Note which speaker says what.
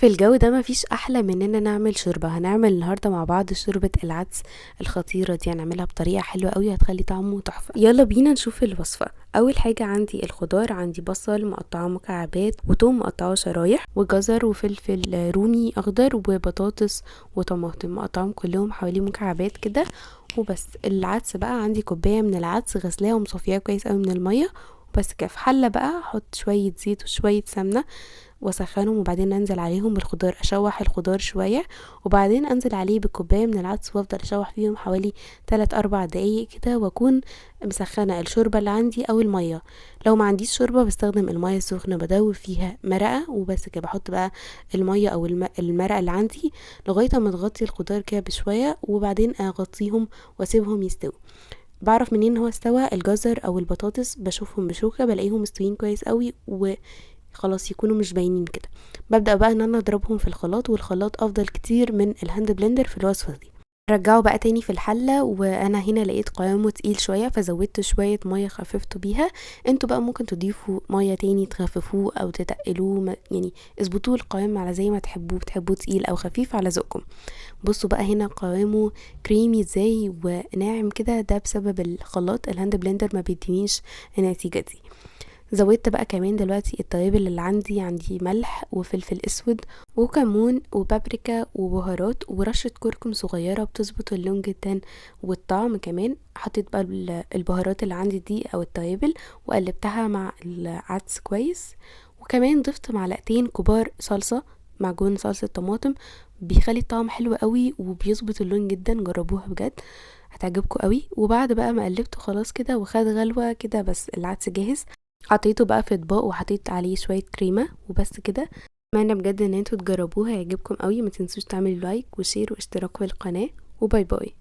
Speaker 1: في الجو ده مفيش احلى من اننا نعمل شوربه. هنعمل النهارده مع بعض شوربه العدس الخطيره دي، هنعملها بطريقه حلوه قوي هتخلي طعمه تحفه. يلا بينا نشوف الوصفه. اول حاجه عندي الخضار، عندي بصل مقطعه مكعبات، وتوم مقطعه شرايح، وجزر وفلفل رومي اخضر، وبطاطس وطماطم مقطعهم كلهم حوالي مكعبات كده وبس. العدس بقى عندي كوبايه من العدس غسلاه ومصفياه كويس قوي من الميه وبس كده. في حله بقى احط شويه زيت وشويه سمنه واسخنهم، وبعدين انزل عليهم بالخضار، اشوح الخضار شويه وبعدين انزل عليه بكوبايه من العدس وافضل اشوح فيهم حوالي 3 4 دقايق كده، واكون مسخنه الشوربه اللي عندي او الميه. لو ما عنديش شوربه بستخدم الميه السخنه، بدوب فيها مرقه وبس كده. بحط بقى الميه او المرقه اللي عندي لغايه ما تغطي الخضار كده بشويه، وبعدين اغطيهم واسيبهم يستووا. بعرف منين هو استوى؟ الجزر او البطاطس بشوفهم بشوكه بلاقيهم مستويين كويس قوي خلاص يكونوا مش باينين كده. ببدأ بقى ان انا اضربهم في الخلاط، والخلاط افضل كتير من الهاند بلندر في الوصفة دي. رجعه بقى تاني في الحلة، وانا هنا لقيت قوامه تقيل شوية فزودت شوية مية خففته بيها. انتوا بقى ممكن تضيفوا مية تاني تخففوه او تتقلوه، يعني اظبطوه القوام على زي ما تحبوه، بتحبوه تقيل او خفيف على ذوقكم. بصوا بقى هنا قوامه كريمي ازاي وناعم كده، ده بسبب الخلاط. الهاند بلندر ما بيدينيش النتيجة دي. زودت بقى كمان دلوقتي التوابل اللي عندي ملح وفلفل اسود وكمون وبابريكا وبهارات ورشة كركم صغيرة بتظبط اللون جدا والطعم كمان. حطيت بقى البهارات اللي عندي دي او التوابل وقلبتها مع العدس كويس، وكمان ضفت معلقتين كبار صلصة، معجون صلصة طماطم، بيخلي الطعم حلو قوي وبيظبط اللون جدا. جربوها بجد هتعجبكم قوي. وبعد بقى ما قلبته خلاص كده وخد غلوة كده، بس العدس جاهز. حطيته بقى في اطباق وحطيت عليه شويه كريمه وبس كده. اتمنى بجد ان انتوا تجربوها، هيعجبكم قوي. ما تنسوش تعملوا لايك وشير واشتراك في القناه، وباي باي.